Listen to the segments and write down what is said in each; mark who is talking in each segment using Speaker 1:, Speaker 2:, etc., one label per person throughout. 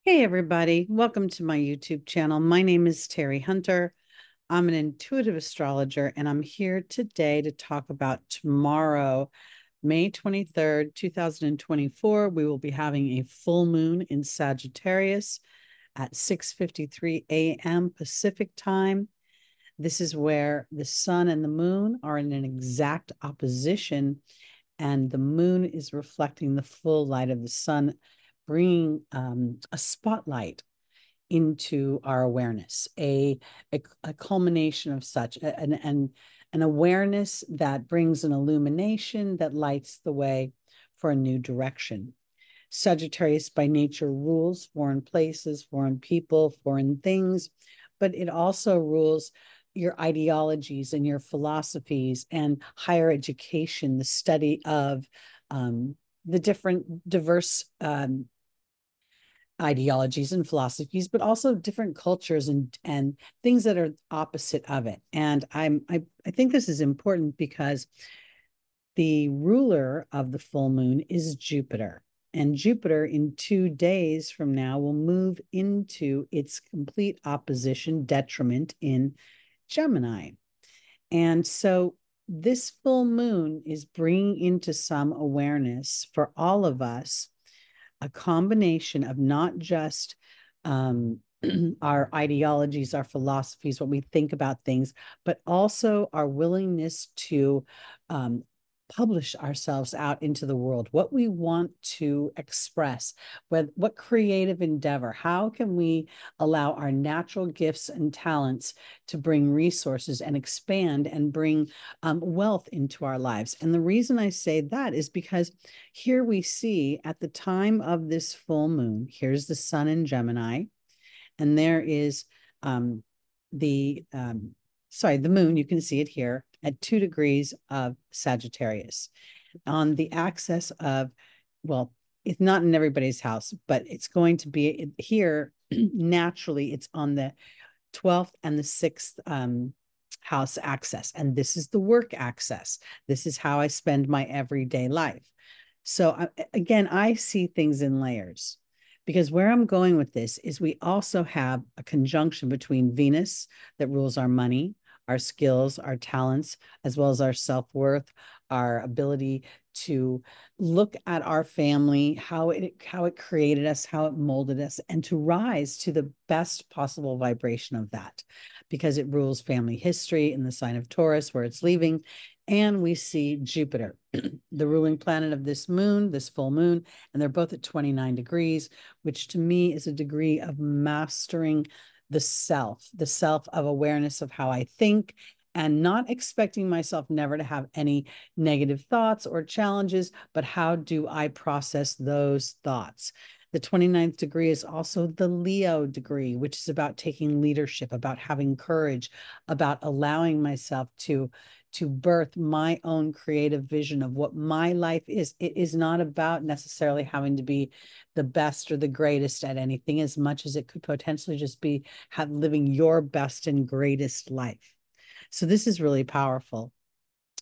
Speaker 1: Hey, everybody. Welcome to my YouTube channel. My name is Teri Hunter. I'm an intuitive astrologer, and I'm here today to talk about tomorrow, May 23rd, 2024. We will be having a full moon in Sagittarius at 6:53 a.m. Pacific time. This is where the sun and the moon are in an exact opposition, and the moon is reflecting the full light of the sun, bringing a spotlight into our awareness, a culmination of such, an awareness that brings an illumination that lights the way for a new direction. Sagittarius by nature rules foreign places, foreign people, foreign things, but it also rules your ideologies and your philosophies and higher education, the study of the different diverse ideologies and philosophies, but also different cultures and things that are opposite of it. And I think this is important because the ruler of the full moon is Jupiter. And Jupiter, in 2 days from now, will move into its complete opposition, detriment in Gemini. And so this full moon is bringing into some awareness for all of us a combination of not just our ideologies, our philosophies, what we think about things, but also our willingness to publish ourselves out into the world, what we want to express, what creative endeavor, how can we allow our natural gifts and talents to bring resources and expand and bring wealth into our lives. And the reason I say that is because here we see at the time of this full moon, here's the sun in Gemini, and there is the moon, you can see it here at 2 degrees of Sagittarius on the axis of, well, it's not in everybody's house, but it's going to be here naturally. It's on the 12th and the 6th house axis. And this is the work axis. This is how I spend my everyday life. So again, I see things in layers because where I'm going with this is we also have a conjunction between Venus that rules our money, our skills, our talents, as well as our self-worth, our ability to look at our family, how it created us, how it molded us, and to rise to the best possible vibration of that, because it rules family history in the sign of Taurus, where it's leaving. And we see Jupiter, the ruling planet of this moon, this full moon, and they're both at 29 degrees, which to me is a degree of mastering the self of awareness of how I think, and not expecting myself never to have any negative thoughts or challenges, but how do I process those thoughts? The 29th degree is also the Leo degree, which is about taking leadership, about having courage, about allowing myself to birth my own creative vision of what my life is. It is not about necessarily having to be the best or the greatest at anything, as much as it could potentially just be living your best and greatest life. So this is really powerful.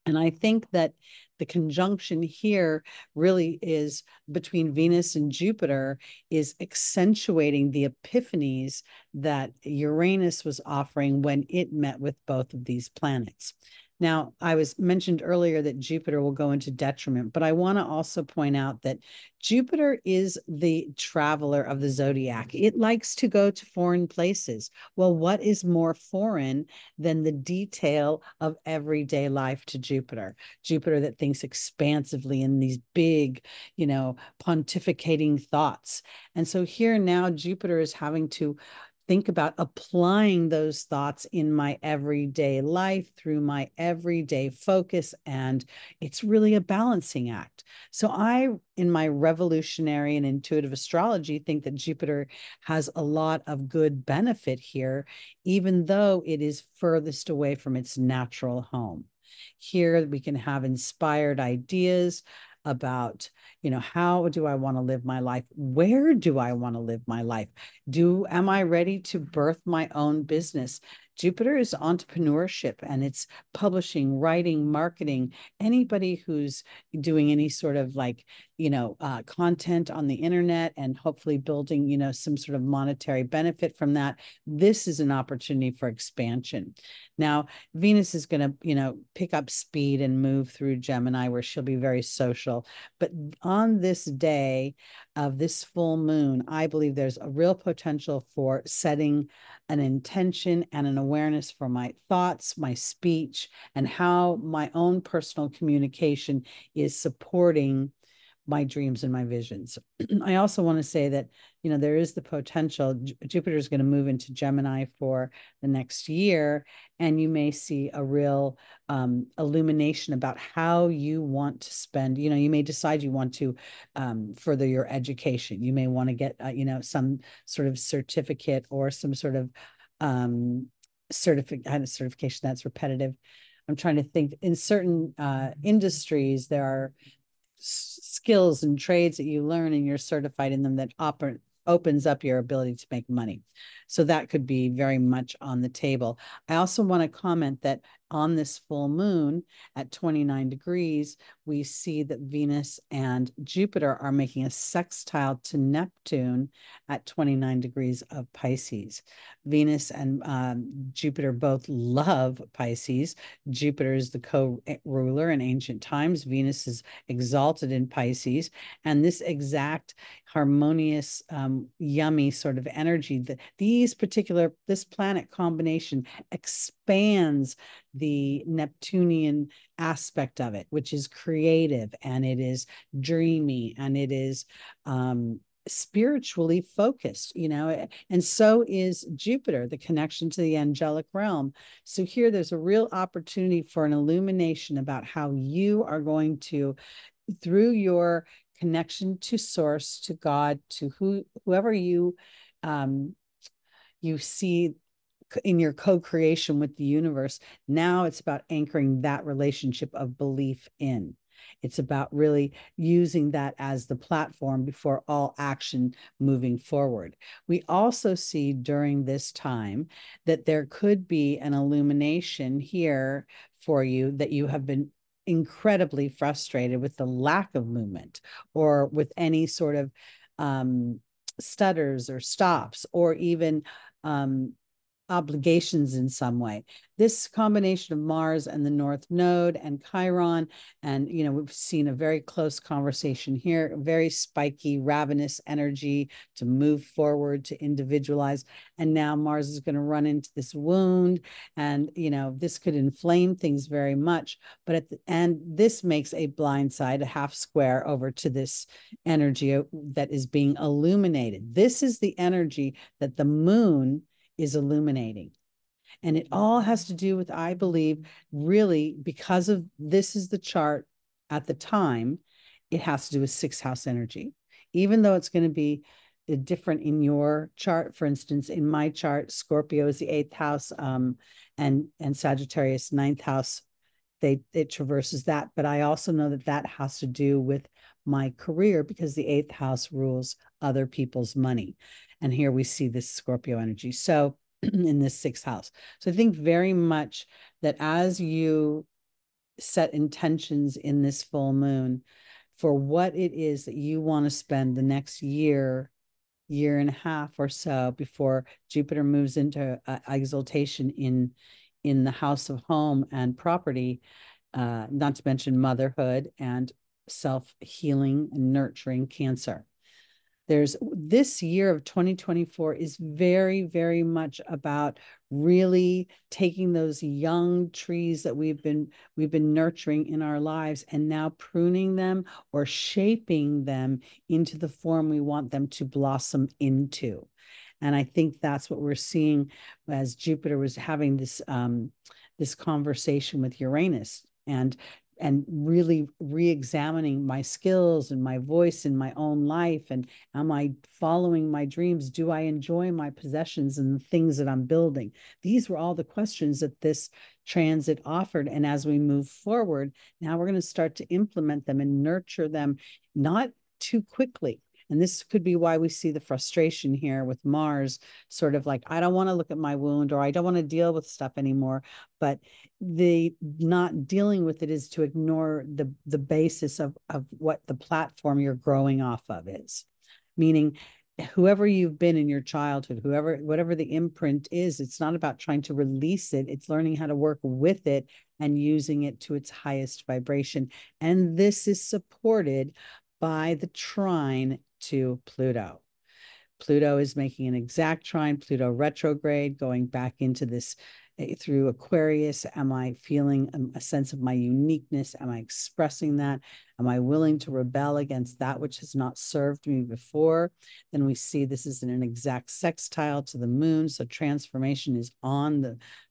Speaker 1: And I think that the conjunction here really is between Venus and Jupiter is accentuating the epiphanies that Uranus was offering when it met with both of these planets. Now, I was mentioned earlier that Jupiter will go into detriment, but I want to also point out that Jupiter is the traveler of the zodiac. It likes to go to foreign places. Well, what is more foreign than the detail of everyday life to Jupiter? Jupiter that thinks expansively in these big, pontificating thoughts. And so here now Jupiter is having to think about applying those thoughts in my everyday life through my everyday focus. And it's really a balancing act. So I, in my revolutionary and intuitive astrology, think that Jupiter has a lot of good benefit here, even though it is furthest away from its natural home. Here we can have inspired ideas about, how do I want to live my life? Where do I want to live my life? Am I ready to birth my own business? Jupiter is entrepreneurship, and it's publishing, writing, marketing. Anybody who's doing any sort of content on the internet and hopefully building, some sort of monetary benefit from that. This is an opportunity for expansion. Now, Venus is going to, pick up speed and move through Gemini, where she'll be very social. But on this day of this full moon, I believe there's a real potential for setting an intention and an awareness for my thoughts, my speech, and how my own personal communication is supporting my dreams and my visions. I also want to say that, there is the potential. Jupiter is going to move into Gemini for the next year, and you may see a real illumination about how you want to spend. You may decide you want to further your education. You may want to get, some sort of certificate or some sort of certification that's repetitive. I'm trying to think. In certain industries, there are skills and trades that you learn and you're certified in them that opens up your ability to make money. So that could be very much on the table. I also want to comment that on this full moon at 29 degrees, we see that Venus and Jupiter are making a sextile to Neptune at 29 degrees of Pisces. Venus and Jupiter both love Pisces. Jupiter is the co-ruler in ancient times. Venus is exalted in Pisces. And this exact harmonious, yummy sort of energy, this planet combination expands the Neptunian aspect of it, which is creative and it is dreamy and it is spiritually focused, and so is Jupiter, the connection to the angelic realm. So here there's a real opportunity for an illumination about how you are going to, through your connection to source, to God, to whoever you see in your co-creation with the universe. Now it's about anchoring that relationship of belief in. It's about really using that as the platform before all action moving forward. We also see during this time that there could be an illumination here for you that you have been incredibly frustrated with the lack of movement or with any sort of stutters or stops or even obligations in some way. This combination of Mars and the North Node and Chiron, and we've seen a very close conversation here, very spiky, ravenous energy to move forward, to individualize. And now Mars is going to run into this wound, and this could inflame things very much. But at the end, this makes a blind side, a half square over to this energy that is being illuminated. This is the energy that the moon is illuminating. And it all has to do with, I believe, really, because of this is the chart at the time, it has to do with sixth house energy. Even though it's going to be different in your chart. For instance, in my chart, Scorpio is the eighth house, and Sagittarius, ninth house. It traverses that. But I also know that has to do with my career, because the eighth house rules other people's money. And here we see this Scorpio energy. So in this sixth house. So I think very much that as you set intentions in this full moon for what it is that you want to spend the next year and a half or so before Jupiter moves into exaltation in the house of home and property, not to mention motherhood and self-healing and nurturing Cancer. There's this year of 2024 is very, very much about really taking those young trees that we've been nurturing in our lives and now pruning them or shaping them into the form we want them to blossom into. And I think that's what we're seeing as Jupiter was having this this conversation with Uranus, and really re-examining my skills and my voice in my own life. And am I following my dreams? Do I enjoy my possessions and the things that I'm building? These were all the questions that this transit offered. And as we move forward, now we're going to start to implement them and nurture them, not too quickly. And this could be why we see the frustration here with Mars, sort of like, I don't want to look at my wound, or I don't want to deal with stuff anymore. But the not dealing with it is to ignore the basis of what the platform you're growing off of is. Meaning, whoever you've been in your childhood, whatever the imprint is, it's not about trying to release it. It's learning how to work with it and using it to its highest vibration. And this is supported by the trine to Pluto. Pluto is making an exact trine, Pluto retrograde, going back into this through Aquarius. Am I feeling a sense of my uniqueness? Am I expressing that? Am I willing to rebel against that which has not served me before? Then we see this is an exact sextile to the moon. So transformation is on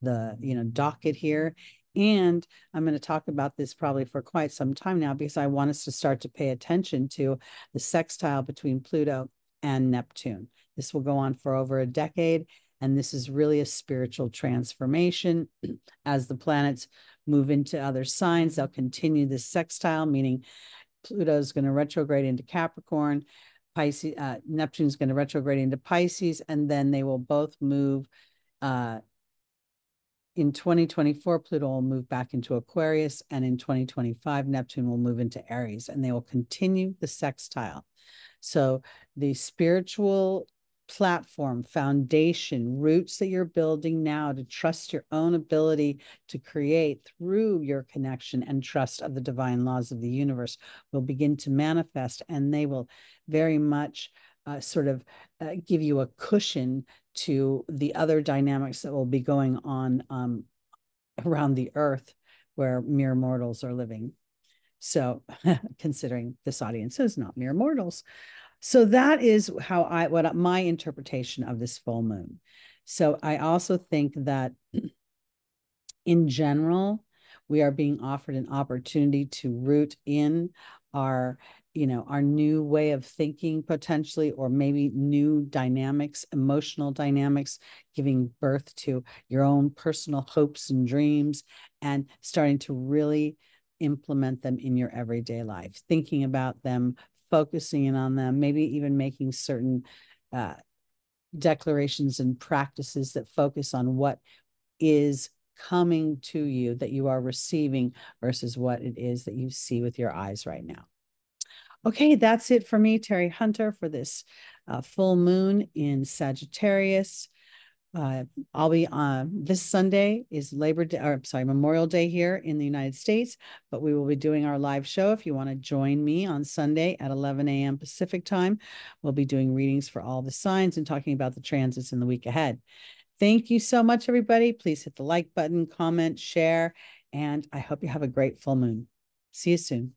Speaker 1: the docket here. And I'm going to talk about this probably for quite some time now, because I want us to start to pay attention to the sextile between Pluto and Neptune. This will go on for over a decade. And this is really a spiritual transformation. As the planets move into other signs, they'll continue this sextile, meaning Pluto's going to retrograde into Capricorn, Pisces, Neptune's going to retrograde into Pisces, and then they will both move in 2024, Pluto will move back into Aquarius, and in 2025, Neptune will move into Aries, and they will continue the sextile. So the spiritual platform, foundation, roots that you're building now to trust your own ability to create through your connection and trust of the divine laws of the universe will begin to manifest, and they will very much give you a cushion to the other dynamics that will be going on around the earth where mere mortals are living. So considering this audience is not mere mortals. So that is what my interpretation of this full moon. So I also think that in general, we are being offered an opportunity to root in our new way of thinking potentially, or maybe new dynamics, emotional dynamics, giving birth to your own personal hopes and dreams, and starting to really implement them in your everyday life, thinking about them, focusing in on them, maybe even making certain declarations and practices that focus on what is coming to you, that you are receiving, versus what it is that you see with your eyes right now. Okay, that's it for me, Teri Hunter, for this full moon in Sagittarius. I'll be this Sunday is Memorial Day here in the United States, but we will be doing our live show. If you want to join me on Sunday at 11 a.m. Pacific time, we'll be doing readings for all the signs and talking about the transits in the week ahead. Thank you so much, everybody. Please hit the like button, comment, share, and I hope you have a great full moon. See you soon.